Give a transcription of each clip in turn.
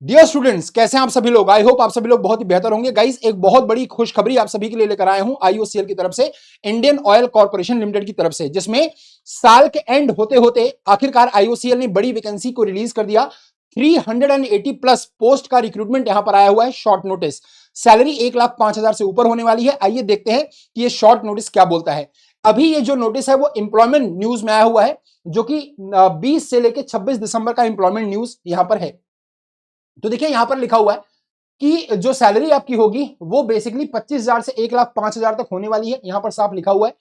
Dear students, कैसे हैं आप सभी लोग। आई होप आप सभी लोग बहुत ही बेहतर होंगे। गाइस, एक बहुत बड़ी खुशखबरी आप सभी के लिए लेकर आया हूं आईओसीएल की तरफ से, इंडियन ऑयल कॉर्पोरेशन लिमिटेड की तरफ से, जिसमें साल के एंड होते होते आखिरकार आईओसीएल ने बड़ी वैकेंसी को रिलीज कर दिया। 380 प्लस पोस्ट का रिक्रूटमेंट यहां पर आया हुआ है। शॉर्ट नोटिस, सैलरी 1,05,000 से ऊपर होने वाली है। आइए देखते हैं कि ये शॉर्ट नोटिस क्या बोलता है। अभी ये जो नोटिस है वो एम्प्लॉयमेंट न्यूज में आया हुआ है, जो कि 20 से लेकर 26 दिसंबर का एम्प्लॉयमेंट न्यूज यहां पर है। तो देखिए यहां पर लिखा हुआ है कि जो सैलरी आपकी होगी वो बेसिकली 25,000 से 1,05,000 तक होने वाली है। यहां पर साफ लिखा हुआ है।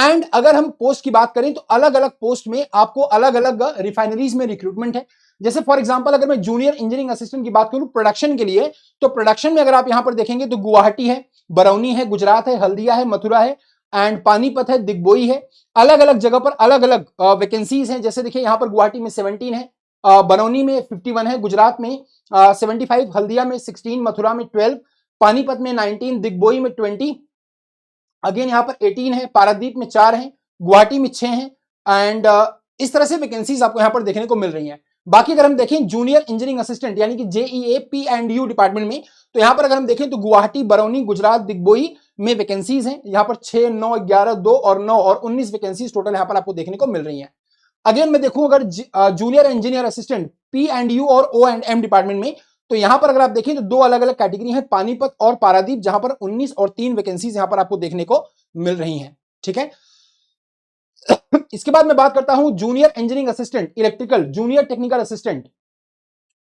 एंड अगर हम पोस्ट की बात करें तो अलग अलग पोस्ट में आपको अलग अलग रिफाइनरीज में रिक्रूटमेंट है। जैसे फॉर एग्जांपल अगर मैं जूनियर इंजीनियरिंग असिस्टेंट की बात करूं प्रोडक्शन के लिए, तो प्रोडक्शन में अगर आप यहां पर देखेंगे तो गुवाहाटी है, बरौनी है, गुजरात है, हल्दिया है, मथुरा है एंड पानीपत है, दिग्बोई है। अलग अलग जगह पर अलग अलग वैकेंसीज हैं। जैसे देखिए यहां पर गुवाहाटी में 17 है, बरौनी में 51 है, गुजरात में 75, हल्दिया में 16, मथुरा में 12, पानीपत में 19, दिग्बोई में 20, अगेन यहां पर 18 है, पारादीप में 4 है, गुवाहाटी में 6 है एंड इस तरह से वैकेंसीज आपको यहां पर देखने को मिल रही हैं। बाकी अगर हम देखें जूनियर इंजीनियरिंग असिस्टेंट यानी कि जेईए पी एंड यू डिपार्टमेंट में, तो यहां पर अगर हम देखें तो गुवाहाटी, बरौनी, गुजरात, दिग्बोई में वैकेंसीज हैं। यहां पर 6, 9, 11, 2 और 9 और 19 वैकेंसीज टोटल यहां पर आपको देखने को मिल रही हैं। अगेन मैं देखूं अगर junior engineer assistant P and you और ओ एंड एम डिपार्टमेंट में, तो यहां पर अगर आप देखें तो दो अलग अलग कैटेगरी है, पानीपत और पारादीप, जहां पर 19 और 3 वैकेंसीज यहां पर आपको देखने को मिल रही हैं। ठीक है, इसके बाद मैं बात करता हूं junior engineering assistant electrical, junior technical assistant.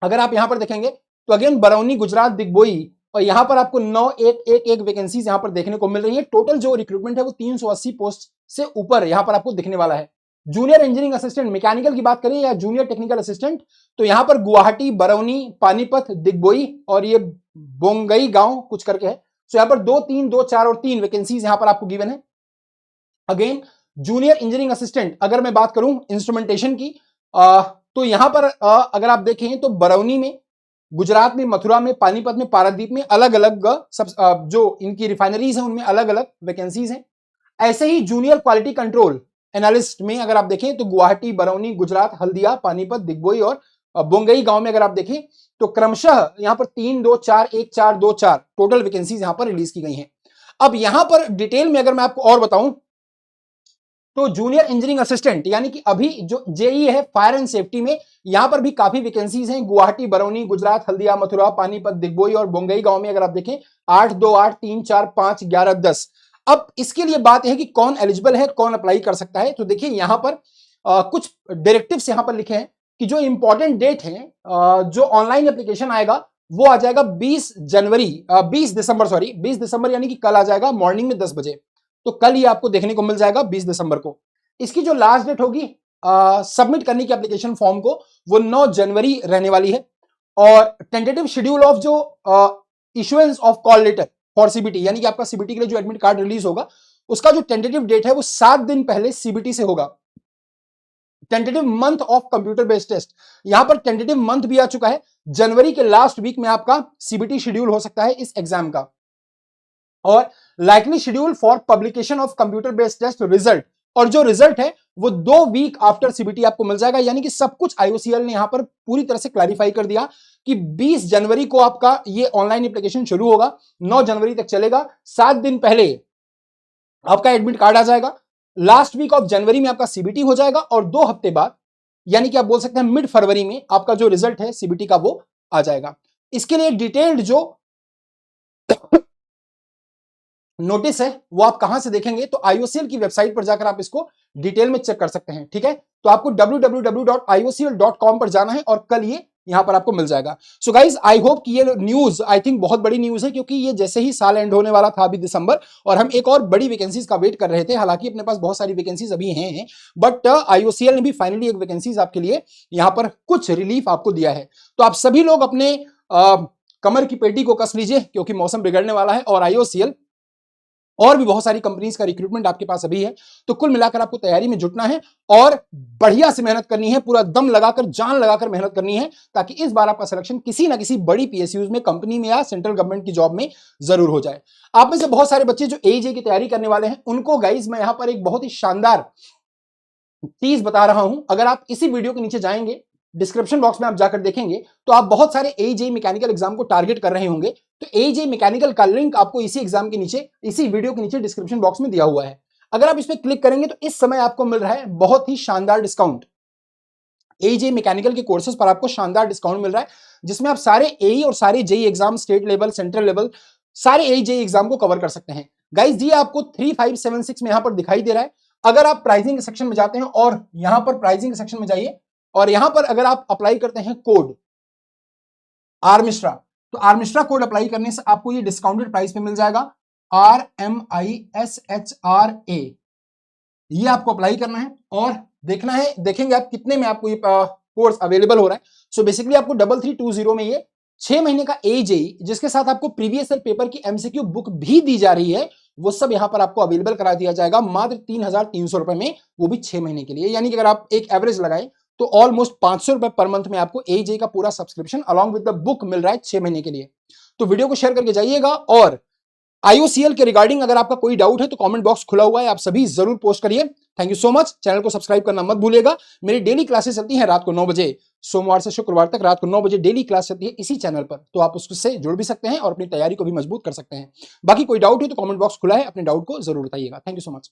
अगर आप यहां पर देखेंगे तो अगेन बरौनी, गुजरात, दिग्बोई और यहां पर आपको 9 एक वैकेंसीज यहां पर देखने को मिल रही है। टोटल जो रिक्रूटमेंट है वो 380 पोस्ट से ऊपर यहां पर आपको दिखने वाला है। जूनियर इंजीनियरिंग असिस्टेंट मैकेनिकल की बात करें या जूनियर टेक्निकल असिस्टेंट, तो यहां पर गुवाहाटी, बरौनी, पानीपत, दिग्बोई और ये बोंगई गांव कुछ करके है। तो यहां पर 2, 3, 2, 4 और 3 वैकेंसीज यहां पर आपको गिवन है। अगेन जूनियर इंजीनियरिंग असिस्टेंट अगर मैं बात करूं इंस्ट्रूमेंटेशन की, तो यहां पर अगर आप देखें तो बरौनी में, गुजरात में, मथुरा में, पानीपत में, पारादीप में अलग अलग सब जो इनकी रिफाइनरीज हैं उनमें अलग अलग वैकेंसीज हैं। ऐसे ही जूनियर क्वालिटी कंट्रोल एनालिस्ट में अगर आप देखें तो गुवाहाटी, बरौनी, गुजरात, हल्दिया, पानीपत, दिग्बोई और बोंगई गांव में अगर आप देखें तो क्रमशः यहां पर 3, 2, 4, 1, 4, 2, 4 टोटल वैकेंसीज यहां पर रिलीज की गई हैं। अब यहां पर डिटेल में अगर मैं आपको और बताऊं तो जूनियर इंजीनियरिंग असिस्टेंट यानी कि अभी जो जेई है फायर एंड सेफ्टी में, यहां पर भी काफी वैकेंसीज हैं। गुवाहाटी, बरौनी, गुजरात, हल्दिया, मथुरा, पानीपत, दिग्बोई और बोंगई गांव में अगर आप देखें 8, 2, 8, 3, 4, 5, 11, 10। अब इसके लिए बात यह है कि कौन एलिजिबल है, कौन अप्लाई कर सकता है। तो देखिए यहां पर कुछ डायरेक्टिव्स यहां पर लिखे हैं कि जो इंपॉर्टेंट डेट है, जो ऑनलाइन एप्लीकेशन आएगा वो आ जाएगा 20 दिसंबर, सॉरी 20 दिसंबर यानी कि कल आ जाएगा मॉर्निंग में 10 बजे। तो कल ही आपको देखने को मिल जाएगा 20 दिसंबर को। इसकी जो लास्ट डेट होगी सबमिट करने की एप्लीकेशन फॉर्म को, वो 9 जनवरी रहने वाली है। और टेंटेटिव शेड्यूल ऑफ जो issuance of call letter for CBT यानी कि आपका सीबीटी के लिए जो एडमिट कार्ड रिलीज होगा उसका जो टेंटेटिव डेट है वो 7 दिन पहले सीबीटी से होगा। Tentative month of computer based test, यहां पर टेंटेटिव मंथ भी आ चुका है। जनवरी के लास्ट वीक में आपका सीबीटी शेड्यूल हो सकता है इस एग्जाम का। और likely schedule for publication of computer based test result, और जो रिजल्ट है वो 2 वीक आफ्टर सीबीटी आपको मिल जाएगा। यानी कि सब कुछ आईओसीएल ने यहां पर पूरी तरह से क्लैरिफाई कर दिया कि 20 जनवरी को आपका ये ऑनलाइन एप्लीकेशन शुरू होगा, 9 जनवरी तक चलेगा। 7 दिन पहले आपका एडमिट कार्ड आ जाएगा, लास्ट वीक ऑफ जनवरी में आपका सीबीटी हो जाएगा और 2 हफ्ते बाद यानी कि आप बोल सकते हैं मिड फरवरी में आपका जो रिजल्ट है सीबीटी का वो आ जाएगा। इसके लिए डिटेल्ड जो नोटिस है वो आप कहां से देखेंगे, तो आईओसीएल की वेबसाइट पर जाकर आप इसको डिटेल में चेक कर सकते हैं। ठीक है, तो आपको www.iocl.com पर जाना है और कल ये यहां पर आपको मिल जाएगा। सो गाइज आई होप कि ये न्यूज आई थिंक बहुत बड़ी न्यूज है, क्योंकि ये जैसे ही साल एंड होने वाला था अभी दिसंबर, और हम एक और बड़ी वैकेंसीज का वेट कर रहे थे। हालांकि अपने पास बहुत सारी वैकेंसीज अभी हैं, बट आईओसीएल ने भी फाइनली एक वैकेंसीज आपके लिए यहां पर कुछ रिलीफ आपको दिया है। तो आप सभी लोग अपने कमर की पेटी को कस लीजिए, क्योंकि मौसम बिगड़ने वाला है और आईओसीएल और भी बहुत सारी कंपनीज का रिक्रूटमेंट आपके पास अभी है। तो कुल मिलाकर आपको तैयारी में जुटना है और बढ़िया से मेहनत करनी है, पूरा दम लगाकर, जान लगाकर मेहनत करनी है, ताकि इस बार आपका सिलेक्शन किसी ना किसी बड़ी पीएसयूज में, कंपनी में या सेंट्रल गवर्नमेंट की जॉब में जरूर हो जाए। आप में से बहुत सारे बच्चे जो एजे की तैयारी करने वाले हैं, उनको गाइज मैं यहां पर एक बहुत ही शानदार चीज बता रहा हूं। अगर आप इसी वीडियो के नीचे जाएंगे, डिस्क्रिप्शन बॉक्स में आप जाकर देखेंगे तो आप बहुत सारे एजे मैकेनिकल एग्जाम को टारगेट कर रहे होंगे, तो एजे मैकेनिकल का लिंक आपको इसी एग्जाम के नीचे, इसी वीडियो के नीचे डिस्क्रिप्शन बॉक्स में दिया हुआ है। अगर आप इस पर क्लिक करेंगे तो इस समय आपको मिल रहा है बहुत ही शानदार डिस्काउंट। एजे मैकेनिकल के कोर्सेज पर आपको शानदार डिस्काउंट मिल रहा है, जिसमें आप सारे एई और सारे JE exam, state level, central level, सारे एजे एग्जाम को कवर कर सकते हैं। गाइस ये आपको 3576 में यहां पर दिखाई दे रहा है। अगर आप प्राइसिंग सेक्शन में जाते हैं और यहां पर प्राइसिंग सेक्शन में जाइए और यहां पर अगर आप अप्लाई करते हैं कोड आरमिश्रा, तो आरमिश्रा कोड अप्लाई करने से आपको ये डिस्काउंटेड प्राइस पे मिल जाएगा, RMISHRA। ये आपको अप्लाई करना है और देखना है, देखेंगे आप कितने में आपको ये कोर्स अवेलेबल हो रहा है। सो बेसिकली आपको 3320 में ये 6 महीने का एजेई, जिसके साथ आपको प्रीवियस ईयर पेपर की एमसीक्यू बुक भी दी जा रही है, वो सब यहां पर आपको अवेलेबल करा दिया जाएगा मात्र 3300 रुपए में, वो भी 6 महीने के लिए। यानी कि अगर आप एक एवरेज लगाएं तो ऑलमोस्ट 500 रुपए पर मंथ में आपको एजेई का पूरा subscription along with the book मिल रहा है 6 महीने के लिए। तो वीडियो को शेयर करके जाइएगा और आईओसीएल के रिगार्डिंग अगर आपका कोई डाउट है तो कमेंट बॉक्स खुला हुआ है, आप सभी जरूर पोस्ट करिए। Thank you so much. Channel को सब्सक्राइब करना मत भूलिएगा। मेरी डेली क्लासेस चलती हैं रात को 9 बजे, सोमवार से शुक्रवार तक रात को 9 बजे डेली क्लास चलती है इसी चैनल पर, तो आप उससे जुड़ भी सकते हैं और अपनी तैयारी को भी मजबूत कर सकते हैं। बाकी कोई डाउट है तो कमेंट बॉक्स खुला है, अपने डाउट को जरूर बताइएगा। Thank you so much.